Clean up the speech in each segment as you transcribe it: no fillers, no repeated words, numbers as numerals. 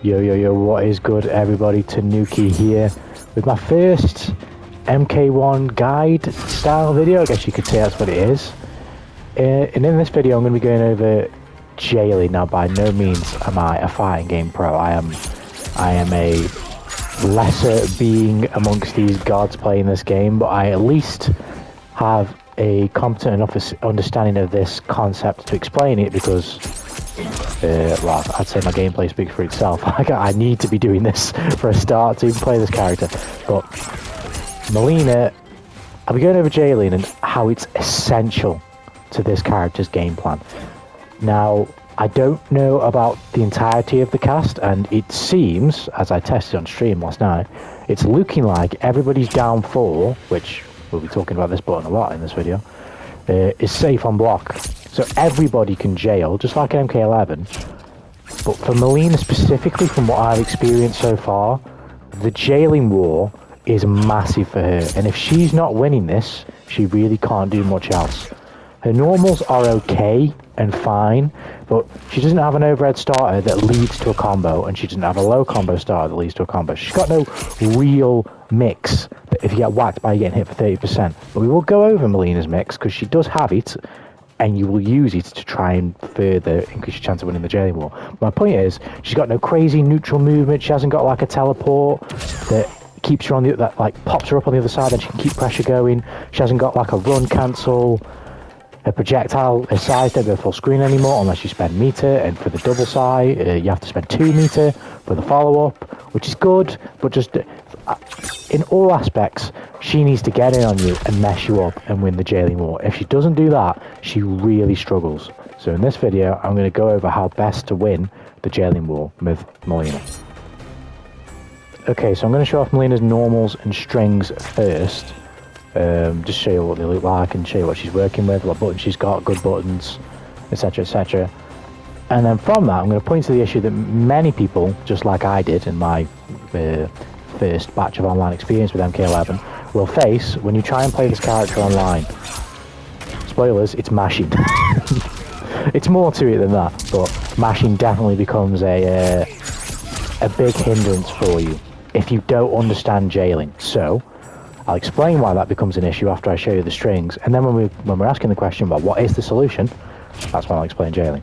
Yo, what is good, everybody? Tanuki here with my first MK1 guide style video. I guess you could say that's what it is. And in this video, I'm going to be going over jailing. Now, by no means am I a fighting game pro. I am a lesser being amongst these gods playing this game, but I at least have a competent enough understanding of this concept to explain it because, well, I'd say my gameplay speaks for itself. I need to be doing this for a start to even play this character. But Mileena, I'll be going over jailing and how it's essential to this character's game plan. Now, I don't know about the entirety of the cast, and it seems, as I tested on stream last night, it's looking like everybody's down 4, which we'll be talking about this button a lot in this video, is safe on block. So everybody can jail, just like an MK11. But for Mileena specifically, from what I've experienced so far, the jailing war is massive for her. And if she's not winning this, she really can't do much else. Her normals are okay and fine, but she doesn't have an overhead starter that leads to a combo, and she doesn't have a low combo starter that leads to a combo. She's got no real mix that if you get whacked by getting hit for 30%. But we will go over Mileena's mix, because she does have it, and you will use it to try and further increase your chance of winning the jailing war. My point is, she's got no crazy neutral movement. She hasn't got like a teleport that keeps her on the, that like pops her up on the other side and she can keep pressure going. She hasn't got like a run cancel. Her projectile, her size don't go full screen anymore unless you spend meter, and for the double size, you have to spend 2 meter for the follow-up, which is good, but just in all aspects, she needs to get in on you and mess you up and win the jailing war. If she doesn't do that, she really struggles. So in this video, I'm going to go over how best to win the jailing war with Mileena. Okay, so I'm going to show off Mileena's normals and strings first. Just show you what they look like and show you what she's working with, what buttons she's got, good buttons, etc, etc. And then from that, I'm going to point to the issue that many people, just like I did in my first batch of online experience with MK11, will face when you try and play this character online. Spoilers, it's mashing. It's more to it than that, but mashing definitely becomes a big hindrance for you if you don't understand jailing. So I'll explain why that becomes an issue after I show you the strings, and then when we're asking the question about what is the solution, that's when I'll explain jailing.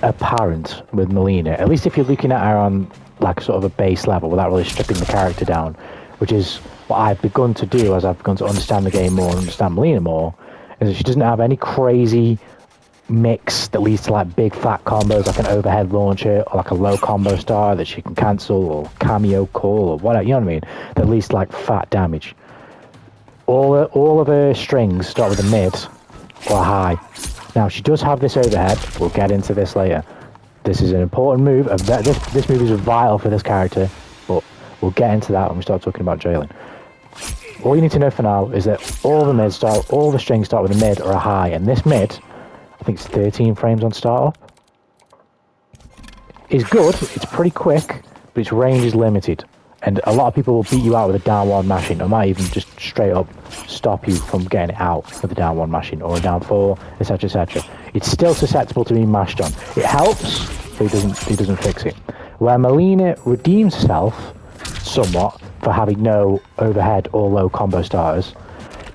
Apparent with Mileena, at least if you're looking at her on like sort of a base level without really stripping the character down, which is what I've begun to do as I've begun to understand the game more and understand Mileena more, is that she doesn't have any crazy mix that leads to like big fat combos like an overhead launcher or like a low combo star that she can cancel, or Kameo call, or whatever, you know what I mean, that leads to like fat damage. All of her strings start with a mid or a high. Now she does have this overhead, we'll get into this later. This is an important move, this move is vital for this character, but we'll get into that when we start talking about jailing. All you need to know for now is that all the strings start with a mid or a high, and this mid, I think it's 13 frames on startup, is good, it's pretty quick, but its range is limited. And a lot of people will beat you out with a down 1 mashing, or might even just straight up stop you from getting it out with a down 1 mashing, or a down 4, etc, etc. It's still susceptible to being mashed on. It helps, but it doesn't fix it. Where Mileena redeems herself somewhat for having no overhead or low combo starters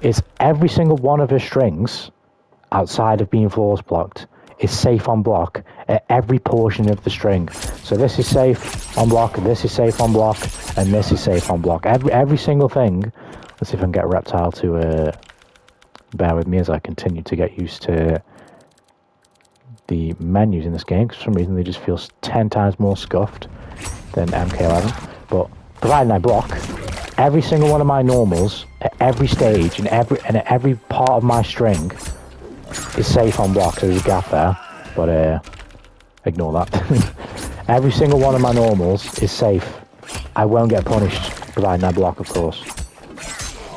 is every single one of her strings, outside of being flawless blocked, is safe on block at every portion of the string. So this is safe on block, this is safe on block, and this is safe on block. Every single thing. Let's see if I can get Reptile to bear with me as I continue to get used to the menus in this game. For some reason they just feel 10 times more scuffed than MK11. But providing I block, every single one of my normals at every stage and at every part of my string is safe on block. So there's a gap there, but ignore that. Every single one of my normals is safe. I won't get punished providing I block, of course.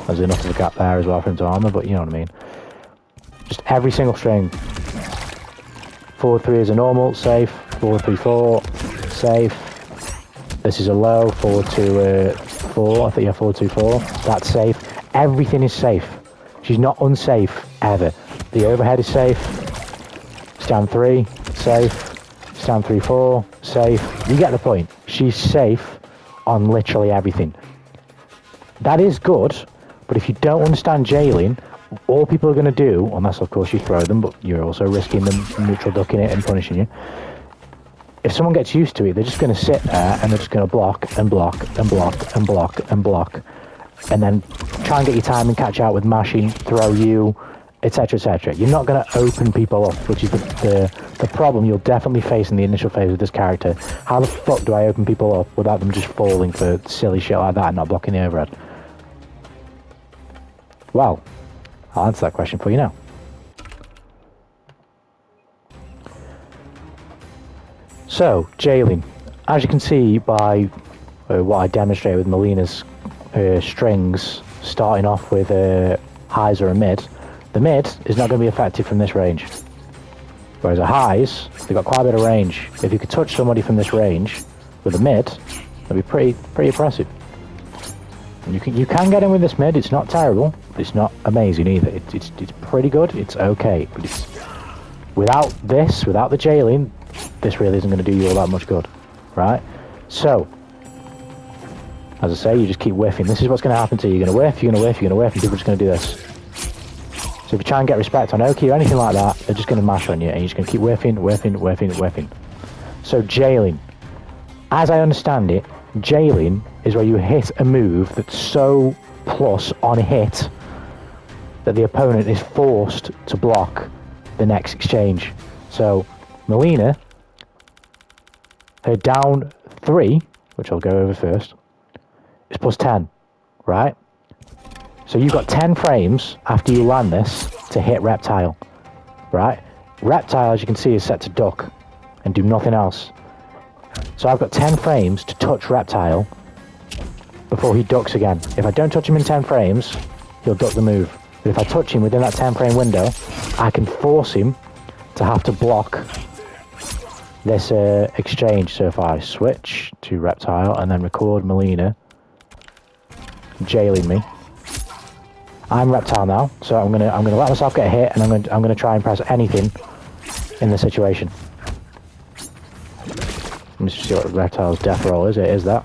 There's enough of a gap there as well for him to armor, but you know what I mean. Just every single string. Forward 3 is a normal, safe. Forward 3-4, safe. This is a low, forward 2-4. I think yeah, forward 2-4. That's safe. Everything is safe. She's not unsafe ever. The overhead is safe. Stand 3, safe. stand 3-4, safe. You get the point. She's safe on literally everything. That is good, but if you don't understand jailing, all people are going to do, unless of course you throw them, but you're also risking them neutral ducking it and punishing you. If someone gets used to it, they're just going to sit there and they're just going to block and block and block and block and block, and then try and get your time and catch out with mashing, throw you, etc, etc. You're not going to open people up, which is the problem you'll definitely face in the initial phase of this character. How the fuck do I open people up without them just falling for silly shit like that and not blocking the overhead? Well, I'll answer that question for you now. So, jailing. As you can see by what I demonstrated with Mileena's strings, starting off with highs or a mid, the mid is not going to be effective from this range. Whereas a highs, they've got quite a bit of range. If you could touch somebody from this range with a mid, that'd be pretty impressive. And you can get in with this mid. It's not terrible. It's not amazing either. It's pretty good. It's okay. But it's without the jailing, this really isn't going to do you all that much good, right? So, as I say, you just keep whiffing. This is what's going to happen to you. You're going to whiff, you're going to whiff, you're going to whiff, and people are just going to do this. So if you try and get respect on Oki or anything like that, they're just going to mash on you, and you're just going to keep whiffing, whiffing, whiffing, whiffing. So jailing. As I understand it, jailing is where you hit a move that's so plus on a hit that the opponent is forced to block the next exchange. So Mileena, her down 3, which I'll go over first, is plus 10, right? So you've got 10 frames after you land this to hit Reptile, right? Reptile, as you can see, is set to duck and do nothing else. So I've got 10 frames to touch Reptile before he ducks again. If I don't touch him in 10 frames, he'll duck the move. But if I touch him within that 10 frame window, I can force him to have to block this exchange. So if I switch to Reptile and then record Mileena jailing me, I'm Reptile now, so I'm gonna let myself get hit, and I'm gonna try and press anything in the situation. Let me just see what Reptile's death roll is. It is that.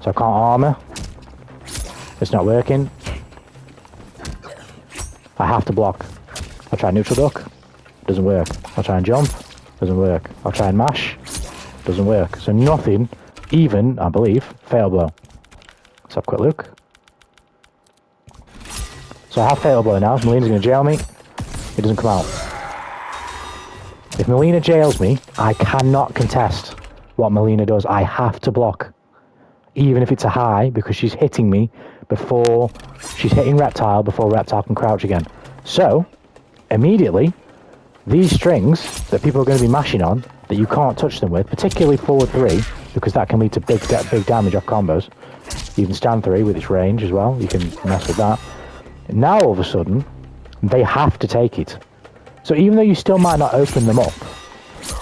So I can't armor. It's not working. I have to block. I'll try neutral duck. Doesn't work. I'll try and jump. Doesn't work. I'll try and mash. Doesn't work. So nothing, even, I believe, fatal blow. Let's have a quick look. So I have fatal blow now. Mileena's going to jail me. It doesn't come out. If Mileena jails me, I cannot contest what Mileena does. I have to block. Even if it's a high, because she's hitting me before... She's hitting Reptile before Reptile can crouch again. So, immediately, these strings that people are going to be mashing on, that you can't touch them with, particularly forward 3, because that can lead to big damage off combos. You can stand 3 with its range as well. You can mess with that. Now, all of a sudden, they have to take it. So even though you still might not open them up,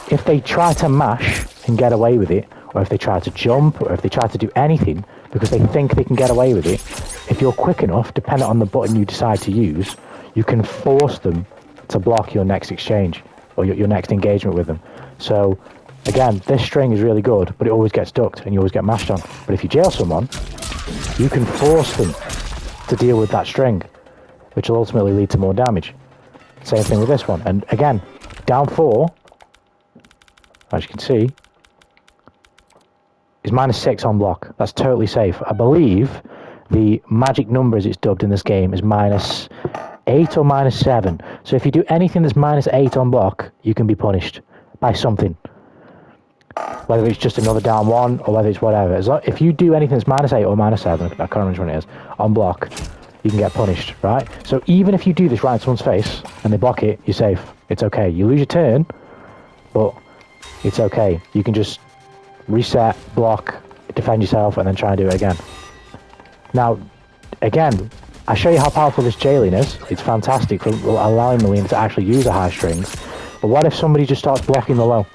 if they try to mash and get away with it, or if they try to jump, or if they try to do anything because they think they can get away with it, if you're quick enough, depending on the button you decide to use, you can force them to block your next exchange, or your next engagement with them. So, again, this string is really good, but it always gets ducked, and you always get mashed on. But if you jail someone, you can force them to deal with that string, which will ultimately lead to more damage. Same thing with this one. And again, down 4, as you can see, is -6 on block. That's totally safe. I believe the magic number, as it's dubbed in this game, is -8 or -7. So if you do anything that's -8 on block, you can be punished by something. Whether it's just another down 1, or whether it's whatever. If you do anything that's -8 or -7, I can't remember which one it is, on block, you can get punished, right? So even if you do this right in someone's face, and they block it, you're safe. It's okay. You lose your turn, but it's okay. You can just reset, block, defend yourself, and then try and do it again. Now, again, I show you how powerful this jailing is. It's fantastic for allowing Mileena to actually use the high strings. But what if somebody just starts blocking the low?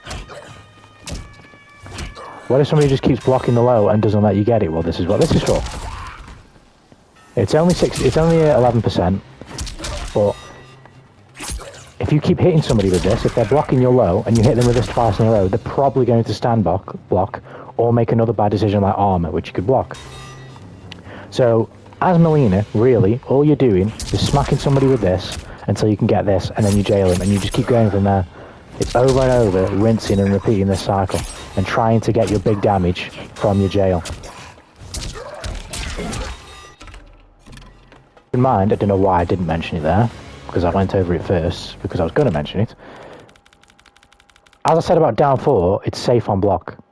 What if somebody just keeps blocking the low and doesn't let you get it? Well, this is what this is for. It's only 11%, but if you keep hitting somebody with this, if they're blocking your low and you hit them with this twice in a row, they're probably going to stand block or make another bad decision like armor, which you could block. So as Mileena, really, all you're doing is smacking somebody with this until you can get this, and then you jail them, and you just keep going from there. It's over and over, rinsing and repeating this cycle, and trying to get your big damage from your jail. In mind, I don't know why I didn't mention it there, because I went over it first, because I was going to mention it. As I said about down 4, it's safe on block.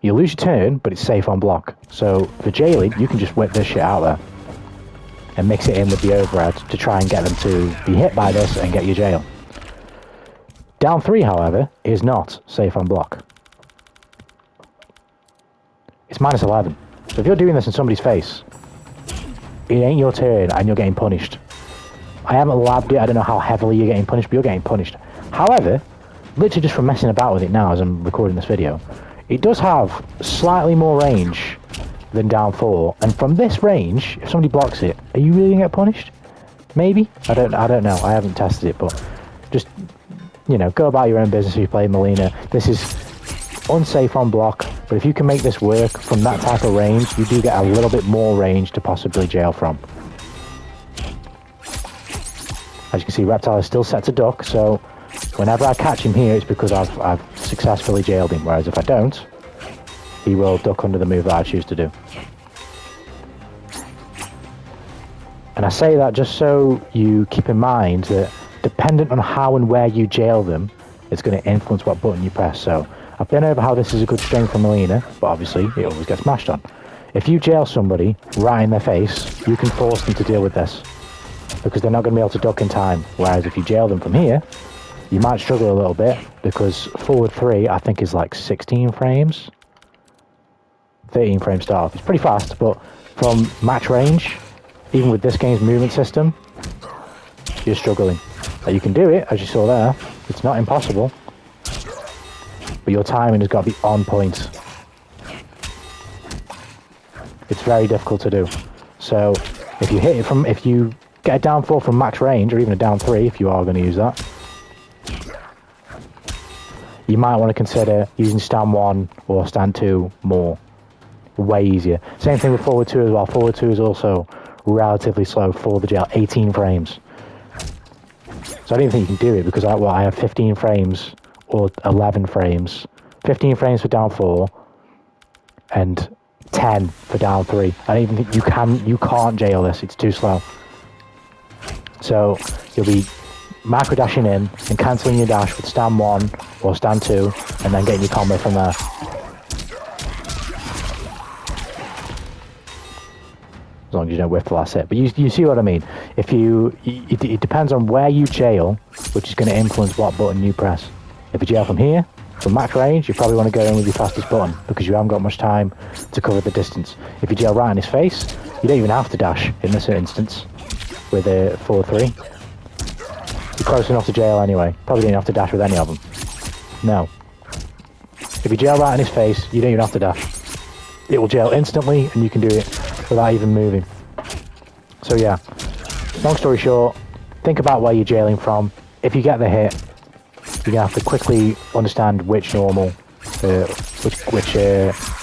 You lose your turn, but it's safe on block. So for jailing, you can just whip this shit out there and mix it in with the overhead to try and get them to be hit by this and get your jail. Down 3, however, is not safe on block. It's minus 11. So if you're doing this in somebody's face, it ain't your turn and you're getting punished. I haven't labbed it, I don't know how heavily you're getting punished, but you're getting punished. However, literally just from messing about with it now as I'm recording this video, it does have slightly more range than down 4, and from this range, if somebody blocks it, are you really gonna get punished? Maybe? I don't know, I haven't tested it, but just, you know, go about your own business if you play Mileena. This is unsafe on block, but if you can make this work from that type of range, you do get a little bit more range to possibly jail from. As you can see, Reptile is still set to duck, so whenever I catch him here, it's because I've successfully jailed him, whereas if I don't, he will duck under the move that I choose to do. And I say that just so you keep in mind that dependent on how and where you jail them, it's going to influence what button you press. So I've been over how this is a good string for Mileena, but obviously it always gets mashed on. If you jail somebody right in their face, you can force them to deal with this, because they're not going to be able to duck in time. Whereas if you jail them from here, you might struggle a little bit, because forward 3 I think is like 16 frames, 13 frames start off. It's pretty fast, but from match range, even with this game's movement system, you're struggling. Like, you can do it, as you saw there, it's not impossible, but your timing has got to be on point. It's very difficult to do. So if you hit it from, if you get a down 4 from max range, or even a down 3 if you are going to use that, you might want to consider using stand 1 or stand 2 more. Way easier. Same thing with forward 2 as well. Forward 2 is also relatively slow for the jail, 18 frames. So I don't even think you can do it, because I have 15 frames or 11 frames. 15 frames for down 4 and 10 for down 3. I don't even think you can't jail this, it's too slow. So you'll be macro dashing in and cancelling your dash with stand 1 or stand 2 and then getting your combo from there. As long as you don't whiff the last hit. But you see what I mean. If it depends on where you jail, which is going to influence what button you press. If you jail from here, from max range, you probably want to go in with your fastest button, because you haven't got much time to cover the distance. If you jail right in his face, you don't even have to dash in this instance with a 4-3. You're close enough to jail anyway. Probably don't have to dash with any of them. No. If you jail right in his face, you don't even have to dash. It will jail instantly, and you can do it without even moving. So yeah, long story short, think about where you're jailing from. If you get the hit, you're gonna have to quickly understand which normal, which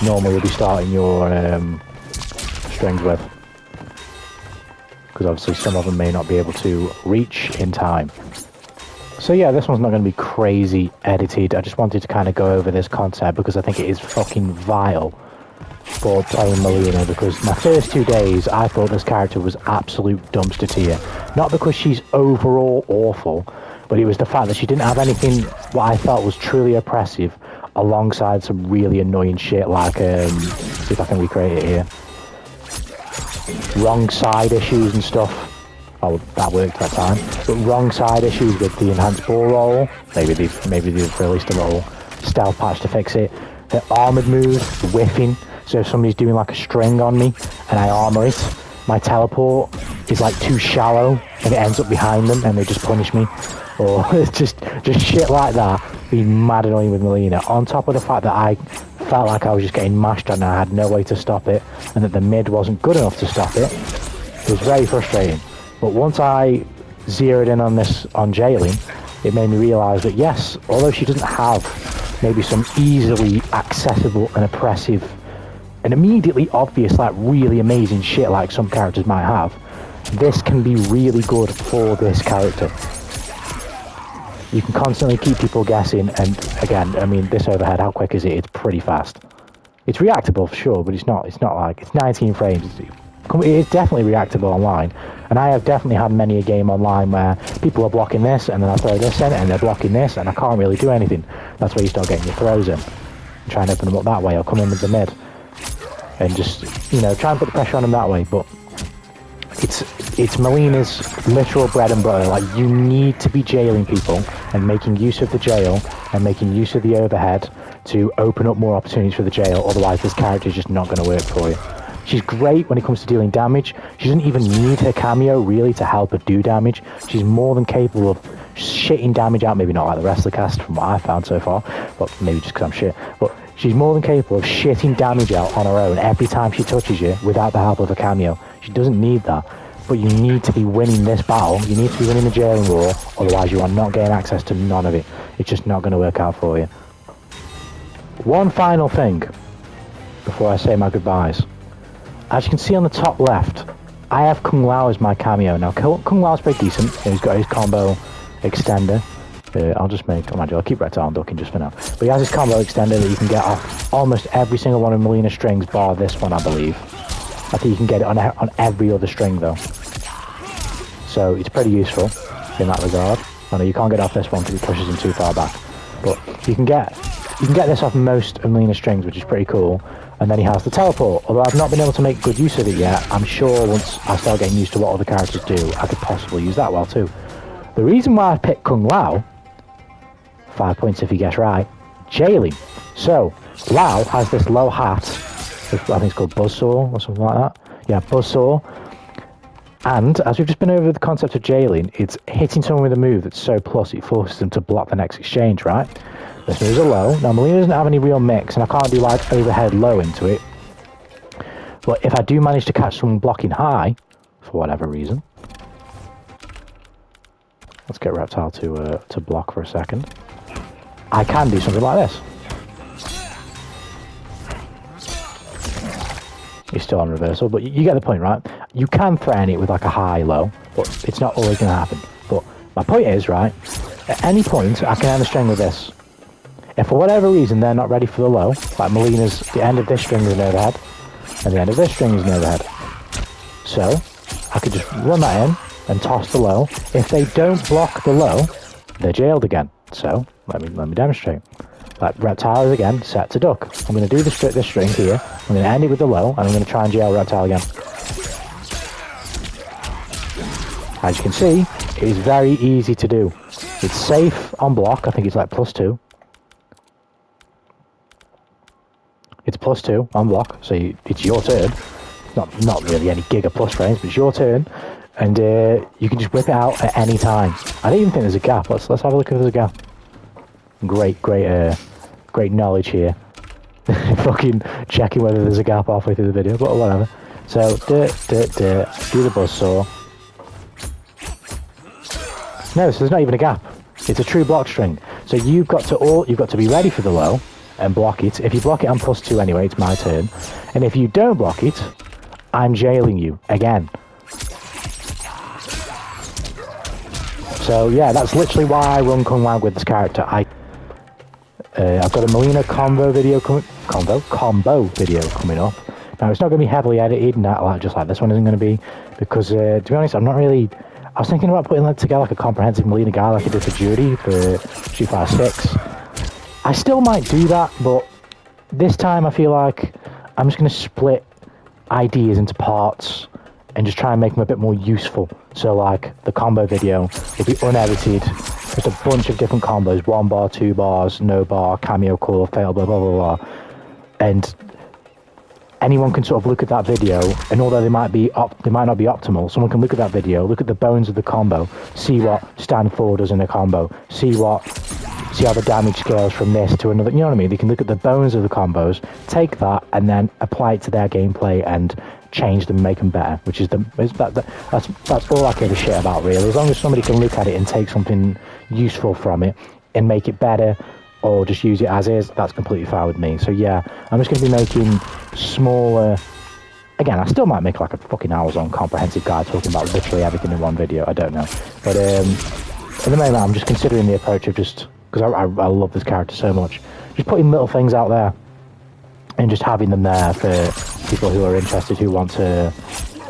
normal you'll be starting your strings with, because obviously some of them may not be able to reach in time. So yeah, this one's not going to be crazy edited. I just wanted to kind of go over this concept because I think it is fucking vile for playing Mileena, because my first 2 days I thought this character was absolute dumpster tier. Not because she's overall awful, but it was the fact that she didn't have anything what I felt was truly oppressive, alongside some really annoying shit like, see if I can recreate it here, wrong side issues and stuff. Oh, that worked that time. But wrong side issues with the enhanced ball roll. Maybe they've released a little stealth patch to fix it. The armored moves, whiffing. So if somebody's doing like a string on me and I armor it, my teleport is like too shallow and it ends up behind them and they just punish me. Or just shit like that. Being mad annoying with Mileena. On top of the fact that I felt like I was just getting mashed on and I had no way to stop it, and that the mid wasn't good enough to stop it. It was very frustrating. But once I zeroed in on this, on jailing, it made me realise that yes, although she doesn't have maybe some easily accessible and oppressive and immediately obvious, like really amazing shit like some characters might have, this can be really good for this character. You can constantly keep people guessing, and again, I mean, this overhead, how quick is it? It's pretty fast. It's reactable for sure, but it's not like, it's 19 frames. It is definitely reactable online, and I have definitely had many a game online where people are blocking this, and then I throw this in, and they're blocking this, and I can't really do anything. That's where you start getting your throws in. And try and open them up that way, or come in with the mid. And just, you know, try and put the pressure on them that way, but it's Mileena's literal bread and butter. Like, you need to be jailing people and making use of the jail and making use of the overhead to open up more opportunities for the jail, otherwise this character is just not going to work for you. She's great when it comes to dealing damage. She doesn't even need her Kameo really to help her do damage. She's more than capable of shitting damage out, maybe not like the rest of the cast from what I've found so far, but maybe just because I'm shit, but she's more than capable of shitting damage out on her own every time she touches you without the help of a Kameo. She doesn't need that, but you need to be winning this battle. You need to be winning the jailing war, otherwise you are not getting access to none of it. It's just not going to work out for you. One final thing before I say my goodbyes. As you can see on the top left, I have Kung Lao as my Kameo. Now, Kung Lao's pretty decent. He's got his combo extender. I'll just make, I'll keep reptile and ducking just for now. But he has his combo extender that you can get off almost every single one of Mileena's strings, bar this one, I believe. I think you can get it on every other string, though. So it's pretty useful in that regard. I know you can't get off this one because it pushes him too far back. But you can get this off most of Mileena's strings, which is pretty cool. And then he has the teleport. Although I've not been able to make good use of it yet, I'm sure once I start getting used to what other characters do, I could possibly use that well too. The reason why I picked Kung Lao, 5 points if he gets right, jailing. So, Lao has this low hat, I think it's called Buzzsaw or something like that. Yeah, Buzzsaw. And, as we've just been over the concept of jailing, it's hitting someone with a move that's so plus it forces them to block the next exchange, right? This move's a low. Now, Mileena doesn't have any real mix, and I can't do, like, overhead low into it. But if I do manage to catch someone blocking high, for whatever reason... Let's get Reptile to block for a second. I can do something like this. He's still on reversal, but you get the point, right? You can threaten it with, like, a high-low, but it's not always going to happen. But my point is, right, at any point, I can end the string with this. If for whatever reason they're not ready for the low, like Mileena's, the end of this string is an overhead, and the end of this string is an overhead. So, I could just run that in and toss the low. If they don't block the low, they're jailed again. So, let me demonstrate. Like, Reptile is again set to duck. I'm going to do this string here, I'm going to end it with the low, and I'm going to try and jail Reptile again. As you can see, it is very easy to do. It's safe on block, I think it's like +2. It's +2 on block, so it's your turn. Not really any giga plus frames, but it's your turn, and you can just whip it out at any time. I don't even think there's a gap. Let's have a look if there's a gap. Great knowledge here. Fucking checking whether there's a gap halfway through the video, but whatever. So do the buzzsaw. No, so there's not even a gap. It's a true block string. So you've got to be ready for the low and block it. If you block it, I'm +2 anyway, it's my turn. And if you don't block it, I'm jailing you again. So yeah, that's literally why I run Kung Lao with this character. I've got a Mileena combo video coming up. Now it's not going to be heavily edited, and just like this one isn't going to be, because to be honest, I'm not really. I was thinking about putting together like a comprehensive Mileena guide like I did for Judy for Street Fighter 6. I still might do that, but this time I feel like I'm just going to split ideas into parts and just try and make them a bit more useful. So like the combo video will be unedited, just a bunch of different combos, 1 bar, 2 bars, no bar, Kameo call, fail, blah, blah, blah, blah. And anyone can sort of look at that video, and although they might not be optimal, someone can look at that video, look at the bones of the combo, see what stand 4 does in a combo, see how the damage scales from this to another, you know what I mean? They can look at the bones of the combos, take that, and then apply it to their gameplay and change them, make them better, which is that's all I give a shit about, really. As long as somebody can look at it and take something useful from it and make it better, or just use it as is, that's completely fine with me. So yeah, I'm just going to be making smaller. Again, I still might make like a fucking hours-long comprehensive guide talking about literally everything in one video. I don't know, but at the moment I'm just considering the approach of just, because I love this character so much, just putting little things out there and just having them there for people who are interested, who want to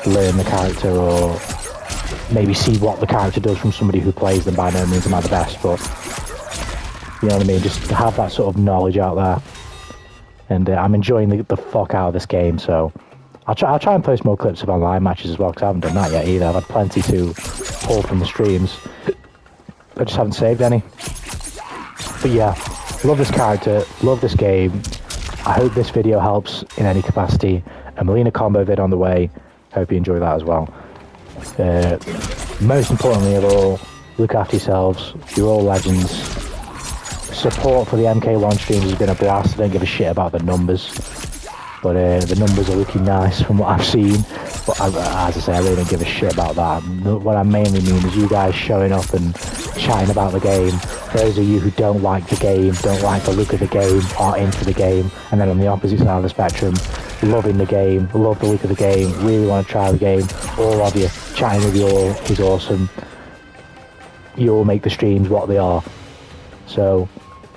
learn the character or maybe see what the character does from somebody who plays them. By no means am I the best, but you know what I mean, just to have that sort of knowledge out there. And I'm enjoying the fuck out of this game, so I'll try and post more clips of online matches as well, because I haven't done that yet either. I've had plenty to pull from the streams. I just haven't saved any. But yeah, love this character, love this game. I hope this video helps in any capacity. A Mileena combo vid on the way. Hope you enjoy that as well. Most importantly of all, look after yourselves. You're all legends. Support for the MK1 streams has been a blast. I don't give a shit about the numbers. But the numbers are looking nice from what I've seen. But as I say, I really don't give a shit about that. What I mainly mean is you guys showing up and chatting about the game. For those of you who don't like the game, don't like the look of the game, aren't into the game, and then on the opposite side of the spectrum, loving the game, love the look of the game, really want to try the game, all of you, chatting with you all is awesome. You all make the streams what they are. So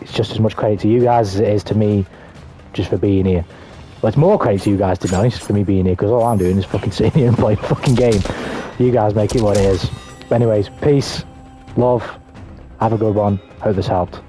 it's just as much credit to you guys as it is to me just for being here. Well, it's more credit to you guys, to be honest, for me being here, because all I'm doing is fucking sitting here and playing the fucking game. You guys make it what it is. But anyways, peace, love, have a good one. Hope this helped.